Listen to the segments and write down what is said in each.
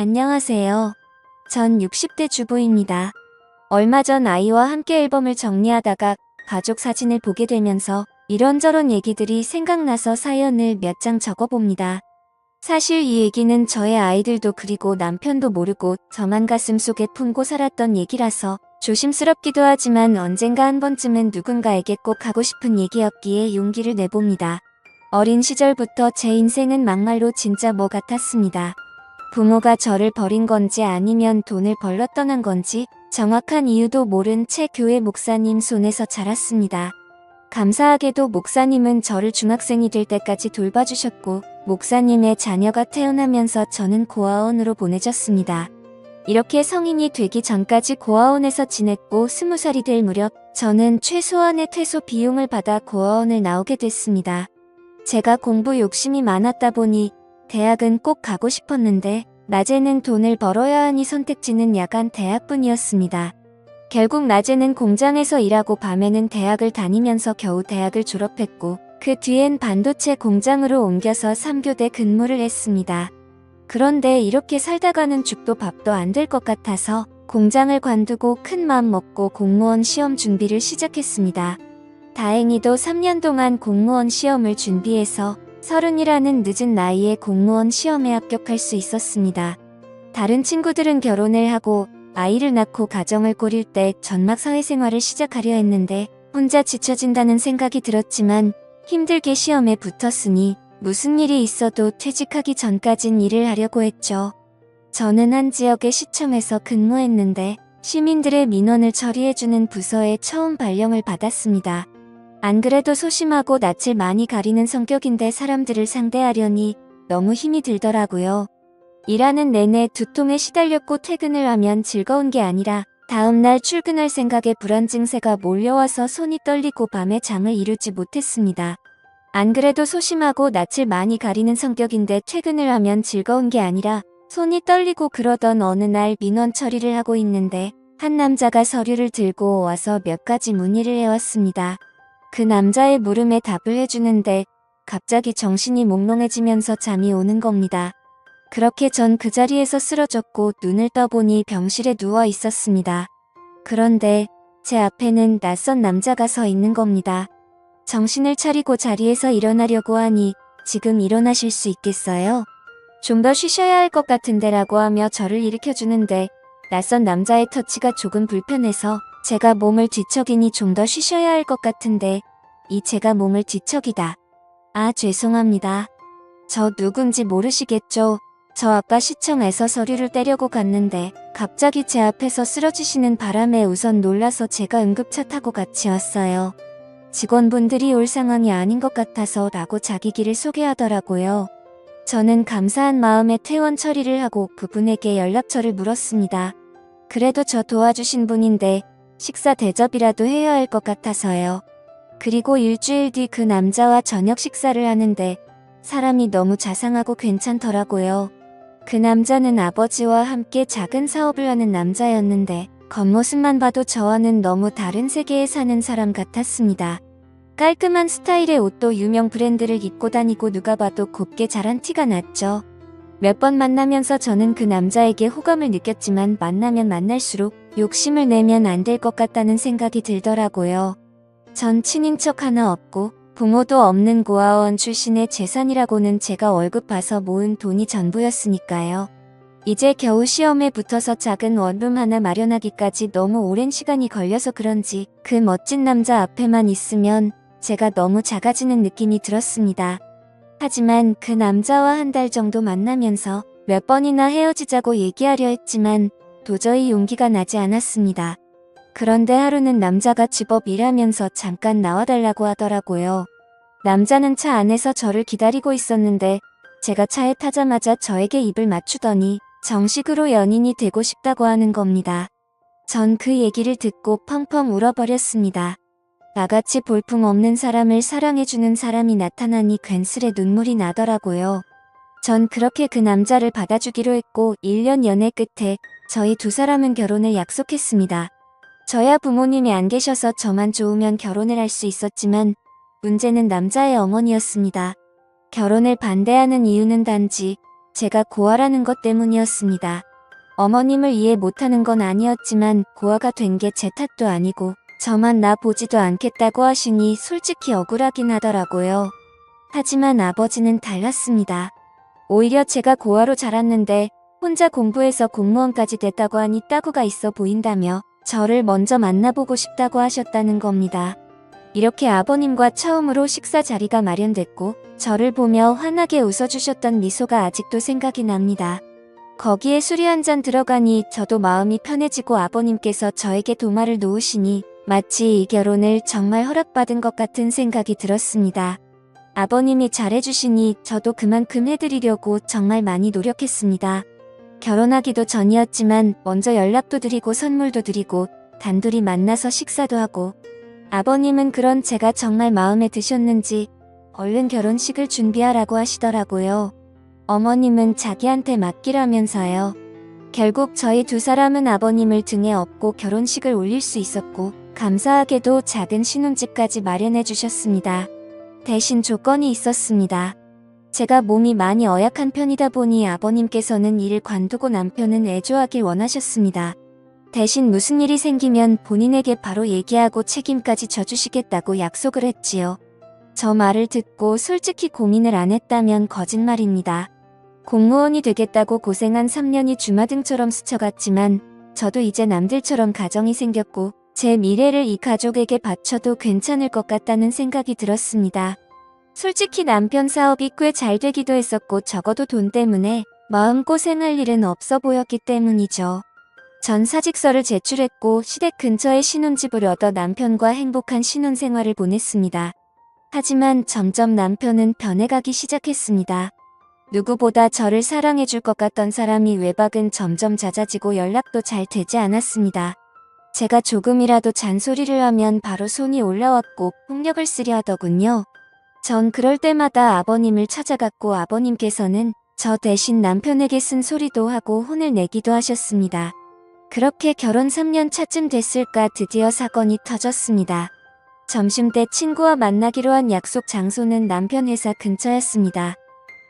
안녕하세요. 전 60대 주부입니다. 얼마 전 아이와 함께 앨범을 정리하다가 가족 사진을 보게 되면서 이런저런 얘기들이 생각나서 사연을 몇 장 적어봅니다. 사실 이 얘기는 저의 아이들도 그리고 남편도 모르고 저만 가슴속에 품고 살았던 얘기라서 조심스럽기도 하지만 언젠가 한 번쯤은 누군가에게 꼭 하고 싶은 얘기였기에 용기를 내봅니다. 어린 시절부터 제 인생은 막말로 진짜 뭐 같았습니다. 부모가 저를 버린 건지 아니면 돈을 벌러 떠난 건지 정확한 이유도 모른 채 교회 목사님 손에서 자랐습니다. 감사하게도 목사님은 저를 중학생이 될 때까지 돌봐주셨고 목사님의 자녀가 태어나면서 저는 고아원으로 보내졌습니다. 이렇게 성인이 되기 전까지 고아원에서 지냈고 20살이 될 무렵 저는 최소한의 퇴소 비용을 받아 고아원을 나오게 됐습니다. 제가 공부 욕심이 많았다 보니 대학은 꼭 가고 싶었는데 낮에는 돈을 벌어야 하니 선택지는 야간 대학뿐이었습니다. 결국 낮에는 공장에서 일하고 밤에는 대학을 다니면서 겨우 대학을 졸업했고 그 뒤엔 반도체 공장으로 옮겨서 3교대 근무를 했습니다. 그런데 이렇게 살다가는 죽도 밥도 안 될 것 같아서 공장을 관두고 큰 마음 먹고 공무원 시험 준비를 시작했습니다. 다행히도 3년 동안 공무원 시험을 준비해서 30이라는 늦은 나이에 공무원 시험에 합격할 수 있었습니다. 다른 친구들은 결혼을 하고 아이를 낳고 가정을 꾸릴 때 전막 사회생활을 시작하려 했는데 혼자 지쳐진다는 생각이 들었지만 힘들게 시험에 붙었으니 무슨 일이 있어도 퇴직하기 전까진 일을 하려고 했죠. 저는 한 지역의 시청에서 근무했는데 시민들의 민원을 처리해주는 부서에 처음 발령을 받았습니다. 안 그래도 소심하고 낯을 많이 가리는 성격인데 사람들을 상대하려니 너무 힘이 들더라고요. 일하는 내내 두통에 시달렸고 퇴근을 하면 즐거운 게 아니라 다음날 출근할 생각에 불안 증세가 몰려와서 손이 떨리고 밤에 잠을 이루지 못했습니다. 안 그래도 소심하고 낯을 많이 가리는 성격인데 퇴근을 하면 즐거운 게 아니라 손이 떨리고 그러던 어느 날 민원 처리를 하고 있는데 한 남자가 서류를 들고 와서 몇 가지 문의를 해왔습니다. 그 남자의 물음에 답을 해주는데 갑자기 정신이 몽롱해지면서 잠이 오는 겁니다. 그렇게 전 그 자리에서 쓰러졌고 눈을 떠보니 병실에 누워 있었습니다. 그런데 제 앞에는 낯선 남자가 서 있는 겁니다. 정신을 차리고 자리에서 일어나려고 하니 지금 일어나실 수 있겠어요? 좀 더 쉬셔야 할 것 같은데 라고 하며 저를 일으켜주는데 낯선 남자의 터치가 조금 불편해서 제가 몸을 뒤척이니 좀 더 쉬셔야 할 것 같은데 제가 몸을 뒤척이다. 아, 죄송합니다. 저 누군지 모르시겠죠? 저 아까 시청에서 서류를 떼려고 갔는데 갑자기 제 앞에서 쓰러지시는 바람에 우선 놀라서 제가 응급차 타고 같이 왔어요. 직원분들이 올 상황이 아닌 것 같아서 라고 자기 길을 소개하더라고요. 저는 감사한 마음에 퇴원 처리를 하고 그분에게 연락처를 물었습니다. 그래도 저 도와주신 분인데 식사 대접이라도 해야 할 것 같아서요. 그리고 일주일 뒤 그 남자와 저녁 식사를 하는데 사람이 너무 자상하고 괜찮더라고요. 그 남자는 아버지와 함께 작은 사업을 하는 남자였는데 겉모습만 봐도 저와는 너무 다른 세계에 사는 사람 같았습니다. 깔끔한 스타일의 옷도 유명 브랜드를 입고 다니고 누가 봐도 곱게 자란 티가 났죠. 몇 번 만나면서 저는 그 남자에게 호감을 느꼈지만 만나면 만날수록 욕심을 내면 안 될 것 같다는 생각이 들더라고요. 전 친인척 하나 없고 부모도 없는 고아원 출신의 재산이라고는 제가 월급 봐서 모은 돈이 전부였으니까요. 이제 겨우 시험에 붙어서 작은 원룸 하나 마련하기까지 너무 오랜 시간이 걸려서 그런지 그 멋진 남자 앞에만 있으면 제가 너무 작아지는 느낌이 들었습니다. 하지만 그 남자와 한 달 정도 만나면서 몇 번이나 헤어지자고 얘기하려 했지만 도저히 용기가 나지 않았습니다. 그런데 하루는 남자가 집업 일하면서 잠깐 나와달라고 하더라고요. 남자는 차 안에서 저를 기다리고 있었는데 제가 차에 타자마자 저에게 입을 맞추더니 정식으로 연인이 되고 싶다고 하는 겁니다. 전 그 얘기를 듣고 펑펑 울어버렸습니다. 나같이 볼품없는 사람을 사랑해주는 사람이 나타나니 괜스레 눈물이 나더라고요. 전 그렇게 그 남자를 받아주기로 했고 1년 연애 끝에 저희 두 사람은 결혼을 약속했습니다. 저야 부모님이 안 계셔서 저만 좋으면 결혼을 할 수 있었지만 문제는 남자의 어머니였습니다. 결혼을 반대하는 이유는 단지 제가 고아라는 것 때문이었습니다. 어머님을 이해 못하는 건 아니었지만 고아가 된 게 제 탓도 아니고 저만 나 보지도 않겠다고 하시니 솔직히 억울하긴 하더라고요. 하지만 아버지는 달랐습니다. 오히려 제가 고아로 자랐는데 혼자 공부해서 공무원까지 됐다고 하니 따구가 있어 보인다며 저를 먼저 만나보고 싶다고 하셨다는 겁니다. 이렇게 아버님과 처음으로 식사 자리가 마련됐고 저를 보며 환하게 웃어주셨던 미소가 아직도 생각이 납니다. 거기에 술이 한 잔 들어가니 저도 마음이 편해지고 아버님께서 저에게 도마를 놓으시니 마치 이 결혼을 정말 허락받은 것 같은 생각이 들었습니다. 아버님이 잘해주시니 저도 그만큼 해드리려고 정말 많이 노력했습니다. 결혼하기도 전이었지만 먼저 연락도 드리고 선물도 드리고 단둘이 만나서 식사도 하고 아버님은 그런 제가 정말 마음에 드셨는지 얼른 결혼식을 준비하라고 하시더라고요. 어머님은 자기한테 맡기라면서요. 결국 저희 두 사람은 아버님을 등에 업고 결혼식을 올릴 수 있었고 감사하게도 작은 신혼집까지 마련해 주셨습니다. 대신 조건이 있었습니다. 제가 몸이 많이 어약한 편이다 보니 아버님께서는 일을 관두고 남편은 애조하길 원하셨습니다. 대신 무슨 일이 생기면 본인에게 바로 얘기하고 책임까지 져주시겠다고 약속을 했지요. 저 말을 듣고 솔직히 고민을 안 했다면 거짓말입니다. 공무원이 되겠다고 고생한 3년이 주마등처럼 스쳐갔지만 저도 이제 남들처럼 가정이 생겼고 제 미래를 이 가족에게 바쳐도 괜찮을 것 같다는 생각이 들었습니다. 솔직히 남편 사업이 꽤 잘 되기도 했었고 적어도 돈 때문에 마음고생할 일은 없어 보였기 때문이죠. 전 사직서를 제출했고 시댁 근처에 신혼집을 얻어 남편과 행복한 신혼생활을 보냈습니다. 하지만 점점 남편은 변해가기 시작했습니다. 누구보다 저를 사랑해줄 것 같던 사람이 외박은 점점 잦아지고 연락도 잘 되지 않았습니다. 제가 조금이라도 잔소리를 하면 바로 손이 올라왔고 폭력을 쓰려 하더군요. 전 그럴 때마다 아버님을 찾아갔고 아버님께서는 저 대신 남편에게 쓴소리도 하고 혼을 내기도 하셨습니다. 그렇게 결혼 3년 차쯤 됐을까 드디어 사건이 터졌습니다. 점심때 친구와 만나기로 한 약속 장소는 남편 회사 근처였습니다.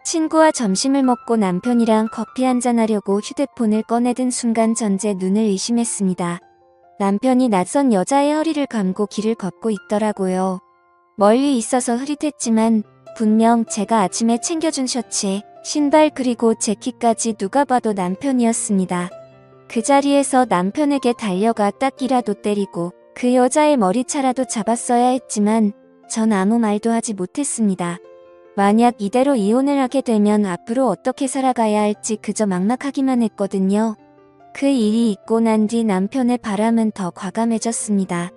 친구와 점심을 먹고 남편이랑 커피 한잔 하려고 휴대폰을 꺼내든 순간 전 제 눈을 의심했습니다. 남편이 낯선 여자의 허리를 감고 길을 걷고 있더라고요. 멀리 있어서 흐릿했지만 분명 제가 아침에 챙겨준 셔츠에 신발 그리고 재킷까지 누가 봐도 남편이었습니다. 그 자리에서 남편에게 달려가 딱이라도 때리고 그 여자의 머리차라도 잡았어야 했지만 전 아무 말도 하지 못했습니다. 만약 이대로 이혼을 하게 되면 앞으로 어떻게 살아가야 할지 그저 막막하기만 했거든요. 그 일이 있고 난 뒤 남편의 바람은 더 과감해졌습니다.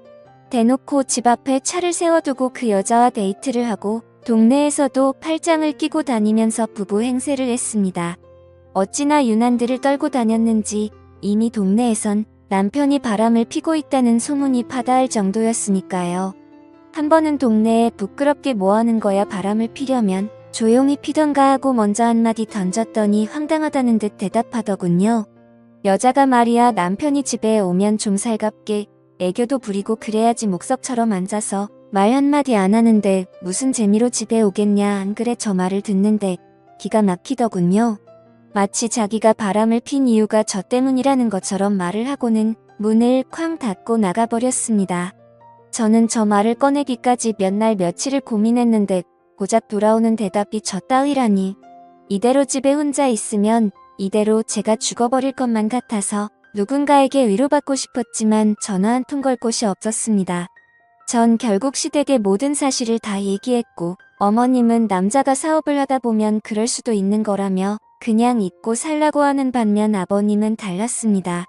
대놓고 집 앞에 차를 세워두고 그 여자와 데이트를 하고 동네에서도 팔짱을 끼고 다니면서 부부 행세를 했습니다. 어찌나 유난들을 떨고 다녔는지 이미 동네에선 남편이 바람을 피고 있다는 소문이 파다할 정도였으니까요. 한 번은 동네에 부끄럽게 뭐하는 거야 바람을 피려면 조용히 피던가 하고 먼저 한마디 던졌더니 황당하다는 듯 대답하더군요. 여자가 말이야 남편이 집에 오면 좀 살갑게 애교도 부리고 그래야지 목석처럼 앉아서 말 한마디 안 하는데 무슨 재미로 집에 오겠냐 안 그래 저 말을 듣는데 기가 막히더군요. 마치 자기가 바람을 핀 이유가 저 때문이라는 것처럼 말을 하고는 문을 쾅 닫고 나가버렸습니다. 저는 저 말을 꺼내기까지 몇 날 며칠을 고민했는데 고작 돌아오는 대답이 저 따위라니. 이대로 집에 혼자 있으면 이대로 제가 죽어버릴 것만 같아서 누군가에게 위로받고 싶었지만 전화 한 통 걸 곳이 없었습니다. 전 결국 시댁에 모든 사실을 다 얘기했고 어머님은 남자가 사업을 하다 보면 그럴 수도 있는 거라며 그냥 잊고 살라고 하는 반면 아버님은 달랐습니다.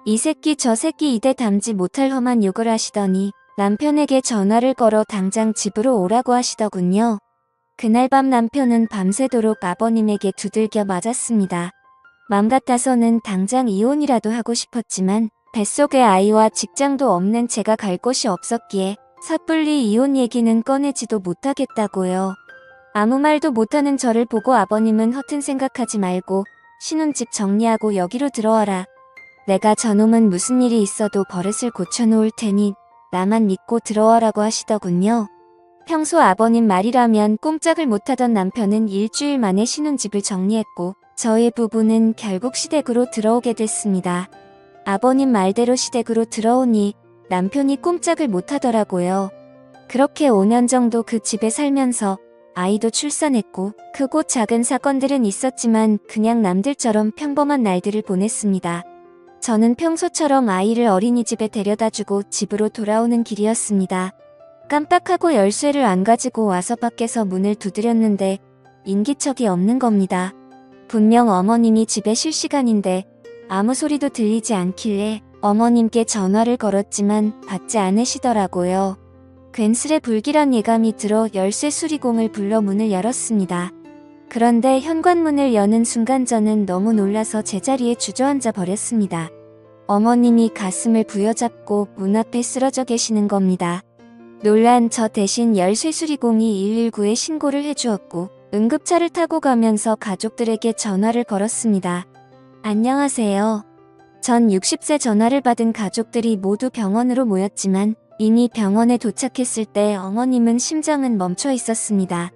이 새끼 저 새끼 이대 담지 못할 험한 욕을 하시더니 남편에게 전화를 걸어 당장 집으로 오라고 하시더군요. 그날 밤 남편은 밤새도록 아버님에게 두들겨 맞았습니다. 맘 같아서는 당장 이혼이라도 하고 싶었지만 뱃속에 아이와 직장도 없는 제가 갈 곳이 없었기에 섣불리 이혼 얘기는 꺼내지도 못하겠다고요. 아무 말도 못하는 저를 보고 아버님은 허튼 생각하지 말고 신혼집 정리하고 여기로 들어와라. 내가 저놈은 무슨 일이 있어도 버릇을 고쳐놓을 테니 나만 믿고 들어와라고 하시더군요. 평소 아버님 말이라면 꼼짝을 못하던 남편은 일주일 만에 신혼집을 정리했고 저희 부부는 결국 시댁으로 들어오게 됐습니다. 아버님 말대로 시댁으로 들어오니 남편이 꼼짝을 못하더라고요. 그렇게 5년 정도 그 집에 살면서 아이도 출산했고 크고 작은 사건들은 있었지만 그냥 남들처럼 평범한 날들을 보냈습니다. 저는 평소처럼 아이를 어린이집에 데려다주고 집으로 돌아오는 길이었습니다. 깜빡하고 열쇠를 안 가지고 와서 밖에서 문을 두드렸는데 인기척이 없는 겁니다. 분명 어머님이 집에 쉴 시간인데 아무 소리도 들리지 않길래 어머님께 전화를 걸었지만 받지 않으시더라고요. 괜스레 불길한 예감이 들어 열쇠 수리공을 불러 문을 열었습니다. 그런데 현관문을 여는 순간 저는 너무 놀라서 제자리에 주저앉아 버렸습니다. 어머님이 가슴을 부여잡고 문 앞에 쓰러져 계시는 겁니다. 놀란 저 대신 열쇠 수리공이 119에 신고를 해주었고 응급차를 타고 가면서 가족들에게 전화를 걸었습니다. 안녕하세요. 전 60세 전화를 받은 가족들이 모두 병원으로 모였지만 이미 병원에 도착했을 때 어머님은 심장은 멈춰 있었습니다.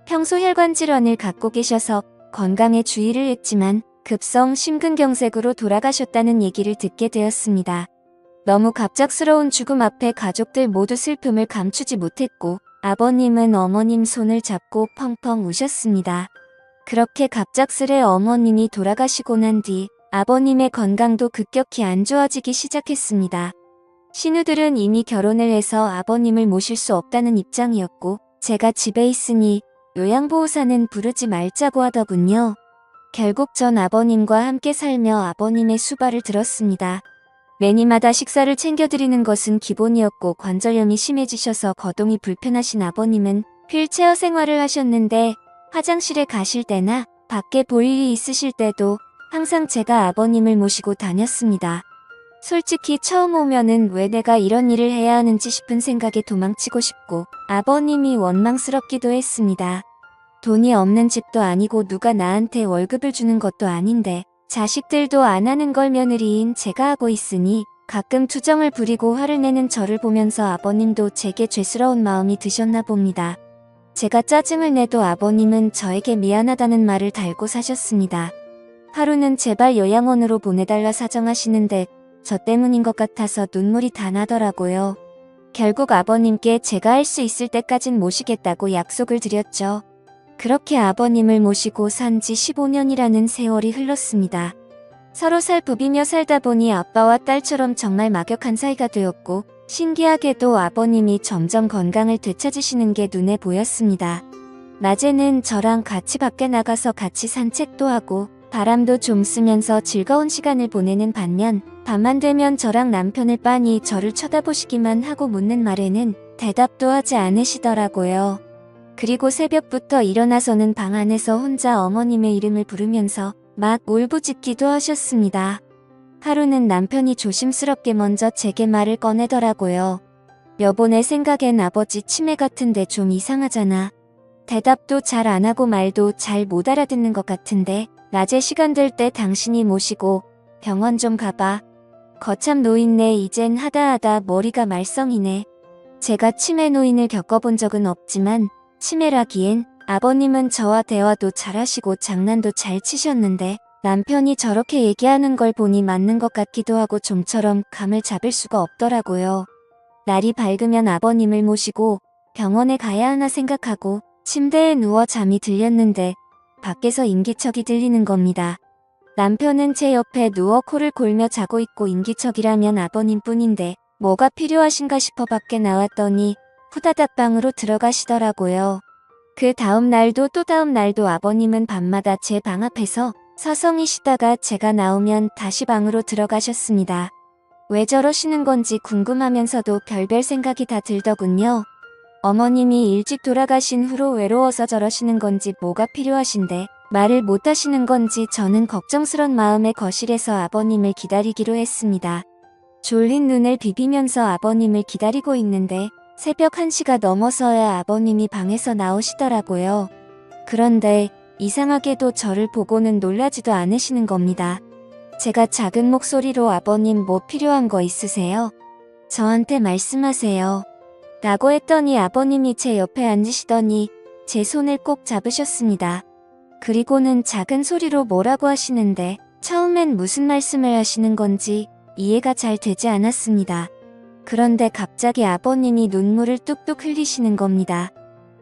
평소 혈관 질환을 갖고 계셔서 건강에 주의를 했지만 급성 심근경색으로 돌아가셨다는 얘기를 듣게 되었습니다. 너무 갑작스러운 죽음 앞에 가족들 모두 슬픔을 감추지 못했고 아버님은 어머님 손을 잡고 펑펑 우셨습니다. 그렇게 갑작스레 어머님이 돌아가시고 난 뒤 아버님의 건강도 급격히 안 좋아지기 시작했습니다. 신우들은 이미 결혼을 해서 아버님을 모실 수 없다는 입장이었고 제가 집에 있으니 요양보호사는 부르지 말자고 하더군요. 결국 전 아버님과 함께 살며 아버님의 수발을 들었습니다. 매니마다 식사를 챙겨드리는 것은 기본이었고 관절염이 심해지셔서 거동이 불편하신 아버님은 휠체어 생활을 하셨는데 화장실에 가실 때나 밖에 볼 일이 있으실 때도 항상 제가 아버님을 모시고 다녔습니다. 솔직히 처음 오면은 왜 내가 이런 일을 해야 하는지 싶은 생각에 도망치고 싶고 아버님이 원망스럽기도 했습니다. 돈이 없는 집도 아니고 누가 나한테 월급을 주는 것도 아닌데 자식들도 안 하는 걸 며느리인 제가 하고 있으니 가끔 투정을 부리고 화를 내는 저를 보면서 아버님도 제게 죄스러운 마음이 드셨나 봅니다. 제가 짜증을 내도 아버님은 저에게 미안하다는 말을 달고 사셨습니다. 하루는 제발 요양원으로 보내달라 사정하시는데 저 때문인 것 같아서 눈물이 다 나더라고요. 결국 아버님께 제가 할 수 있을 때까진 모시겠다고 약속을 드렸죠. 그렇게 아버님을 모시고 산 지 15년이라는 세월이 흘렀습니다. 서로 살부비며 살다 보니 아빠와 딸처럼 정말 막역한 사이가 되었고 신기하게도 아버님이 점점 건강을 되찾으시는 게 눈에 보였습니다. 낮에는 저랑 같이 밖에 나가서 같이 산책도 하고 바람도 좀 쐬면서 즐거운 시간을 보내는 반면 밤만 되면 저랑 남편을 빤히 저를 쳐다보시기만 하고 묻는 말에는 대답도 하지 않으시더라고요. 그리고 새벽부터 일어나서는 방 안에서 혼자 어머님의 이름을 부르면서 막 울부짖기도 하셨습니다. 하루는 남편이 조심스럽게 먼저 제게 말을 꺼내더라고요. 여보, 내 생각엔 아버지 치매 같은데 좀 이상하잖아. 대답도 잘 안 하고 말도 잘 못 알아듣는 것 같은데 낮에 시간 될 때 당신이 모시고 병원 좀 가봐. 거참 노인네, 이젠 하다 머리가 말썽이네. 제가 치매 노인을 겪어본 적은 없지만 치매라기엔 아버님은 저와 대화도 잘하시고 장난도 잘 치셨는데 남편이 저렇게 얘기하는 걸 보니 맞는 것 같기도 하고 좀처럼 감을 잡을 수가 없더라고요. 날이 밝으면 아버님을 모시고 병원에 가야 하나 생각하고 침대에 누워 잠이 들렸는데 밖에서 인기척이 들리는 겁니다. 남편은 제 옆에 누워 코를 골며 자고 있고 인기척이라면 아버님뿐인데 뭐가 필요하신가 싶어 밖에 나왔더니 후다닥 방으로 들어가시더라고요. 그 다음 날도 또 다음 날도 아버님은 밤마다 제 방 앞에서 서성이시다가 제가 나오면 다시 방으로 들어가셨습니다. 왜 저러시는 건지 궁금하면서도 별별 생각이 다 들더군요. 어머님이 일찍 돌아가신 후로 외로워서 저러시는 건지 뭐가 필요하신데 말을 못 하시는 건지 저는 걱정스런 마음에 거실에서 아버님을 기다리기로 했습니다. 졸린 눈을 비비면서 아버님을 기다리고 있는데 새벽 1시가 넘어서야 아버님이 방에서 나오시더라고요. 그런데 이상하게도 저를 보고는 놀라지도 않으시는 겁니다. 제가 작은 목소리로 아버님 뭐 필요한 거 있으세요? 저한테 말씀하세요. 라고 했더니 아버님이 제 옆에 앉으시더니 제 손을 꼭 잡으셨습니다. 그리고는 작은 소리로 뭐라고 하시는데 처음엔 무슨 말씀을 하시는 건지 이해가 잘 되지 않았습니다. 그런데 갑자기 아버님이 눈물을 뚝뚝 흘리시는 겁니다.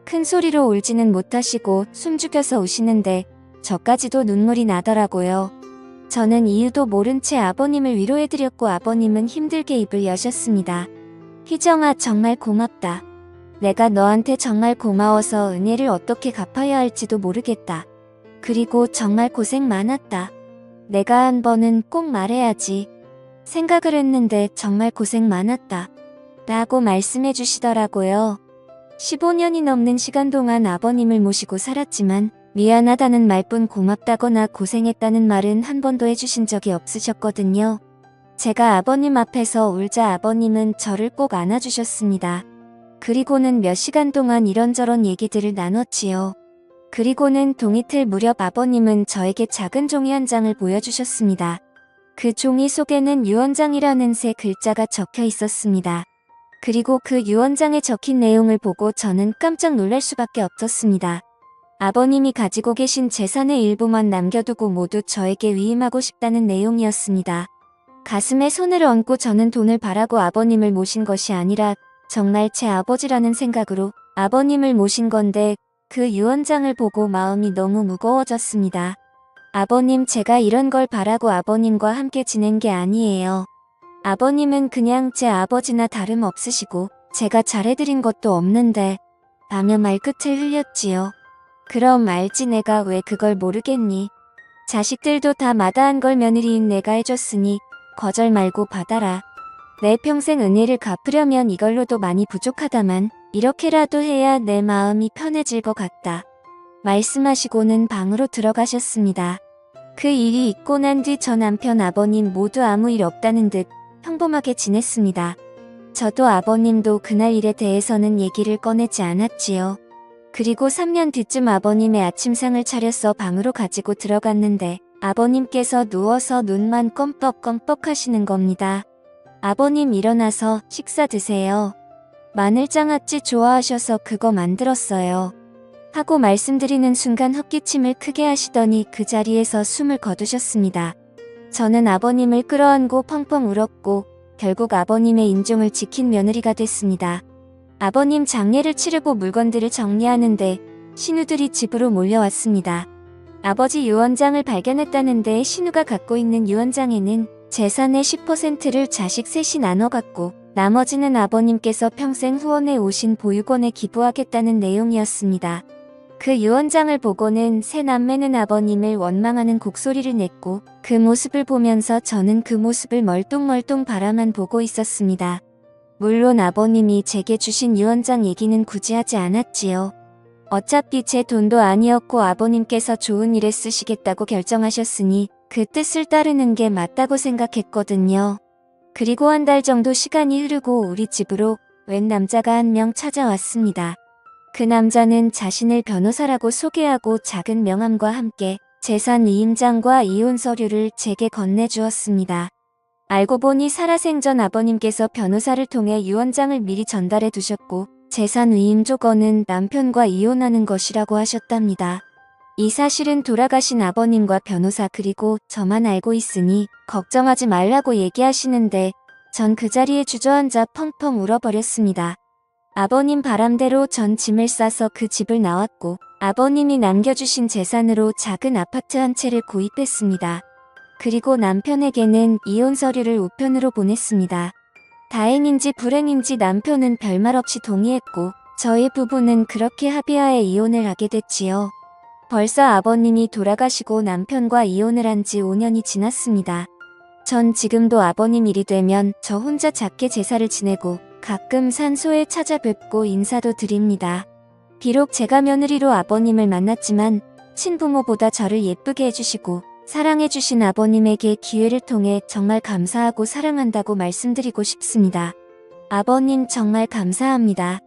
큰 소리로 울지는 못하시고 숨죽여서 우시는데 저까지도 눈물이 나더라고요. 저는 이유도 모른 채 아버님을 위로해드렸고 아버님은 힘들게 입을 여셨습니다. 희정아, 정말 고맙다. 내가 너한테 정말 고마워서 은혜를 어떻게 갚아야 할지도 모르겠다. 그리고 정말 고생 많았다. 내가 한 번은 꼭 말해야지. 생각을 했는데 정말 고생 많았다. 라고 말씀해 주시더라고요. 15년이 넘는 시간 동안 아버님을 모시고 살았지만 미안하다는 말뿐 고맙다거나 고생했다는 말은 한 번도 해주신 적이 없으셨거든요. 제가 아버님 앞에서 울자 아버님은 저를 꼭 안아주셨습니다. 그리고는 몇 시간 동안 이런저런 얘기들을 나눴지요. 그리고는 동이틀 무렵 아버님은 저에게 작은 종이 한 장을 보여주셨습니다. 그 종이 속에는 유언장이라는 세 글자가 적혀 있었습니다. 그리고 그 유언장에 적힌 내용을 보고 저는 깜짝 놀랄 수밖에 없었습니다. 아버님이 가지고 계신 재산의 일부만 남겨두고 모두 저에게 위임하고 싶다는 내용이었습니다. 가슴에 손을 얹고 저는 돈을 바라고 아버님을 모신 것이 아니라 정말 제 아버지라는 생각으로 아버님을 모신 건데 그 유언장을 보고 마음이 너무 무거워졌습니다. 아버님, 제가 이런 걸 바라고 아버님과 함께 지낸 게 아니에요. 아버님은 그냥 제 아버지나 다름없으시고 제가 잘해드린 것도 없는데 라며 말끝을 흘렸지요. 그럼 알지, 내가 왜 그걸 모르겠니? 자식들도 다 마다한 걸 며느리인 내가 해줬으니 거절 말고 받아라. 내 평생 은혜를 갚으려면 이걸로도 많이 부족하다만 이렇게라도 해야 내 마음이 편해질 것 같다. 말씀하시고는 방으로 들어가셨습니다. 그 일이 있고 난 뒤 저 남편 아버님 모두 아무 일 없다는 듯 평범하게 지냈습니다. 저도 아버님도 그날 일에 대해서는 얘기를 꺼내지 않았지요. 그리고 3년 뒤쯤 아버님의 아침상을 차려서 방으로 가지고 들어갔는데 아버님께서 누워서 눈만 껌뻑껌뻑 하시는 겁니다. 아버님, 일어나서 식사 드세요. 마늘장아찌 좋아하셔서 그거 만들었어요. 하고 말씀드리는 순간 헛기침을 크게 하시더니 그 자리에서 숨을 거두셨습니다. 저는 아버님을 끌어안고 펑펑 울었고 결국 아버님의 인종을 지킨 며느리가 됐습니다. 아버님 장례를 치르고 물건들을 정리하는데 신우들이 집으로 몰려왔습니다. 아버지 유언장을 발견했다는데 신우가 갖고 있는 유언장에는 재산의 10%를 자식 셋이 나눠 갖고 나머지는 아버님께서 평생 후원해 오신 보육원에 기부하겠다는 내용이었습니다. 그 유언장을 보고는 세 남매는 아버님을 원망하는 곡소리를 냈고 그 모습을 보면서 저는 그 모습을 멀뚱멀뚱 바라만 보고 있었습니다. 물론 아버님이 제게 주신 유언장 얘기는 굳이 하지 않았지요. 어차피 제 돈도 아니었고 아버님께서 좋은 일에 쓰시겠다고 결정하셨으니 그 뜻을 따르는 게 맞다고 생각했거든요. 그리고 한 달 정도 시간이 흐르고 우리 집으로 웬 남자가 한 명 찾아왔습니다. 그 남자는 자신을 변호사라고 소개하고 작은 명함과 함께 재산 위임장과 이혼 서류를 제게 건네주었습니다. 알고 보니 살아생전 아버님께서 변호사를 통해 유언장을 미리 전달해 두셨고 재산 위임 조건은 남편과 이혼하는 것이라고 하셨답니다. 이 사실은 돌아가신 아버님과 변호사 그리고 저만 알고 있으니 걱정하지 말라고 얘기하시는데 전 그 자리에 주저앉아 펑펑 울어버렸습니다. 아버님 바람대로 전 짐을 싸서 그 집을 나왔고 아버님이 남겨주신 재산으로 작은 아파트 한 채를 구입했습니다. 그리고 남편에게는 이혼 서류를 우편으로 보냈습니다. 다행인지 불행인지 남편은 별말 없이 동의했고 저희 부부는 그렇게 합의하에 이혼을 하게 됐지요. 벌써 아버님이 돌아가시고 남편과 이혼을 한 지 5년이 지났습니다. 전 지금도 아버님 일이 되면 저 혼자 작게 제사를 지내고 가끔 산소에 찾아뵙고 인사도 드립니다. 비록 제가 며느리로 아버님을 만났지만 친부모보다 저를 예쁘게 해주시고 사랑해주신 아버님에게 기회를 통해 정말 감사하고 사랑한다고 말씀드리고 싶습니다. 아버님 정말 감사합니다.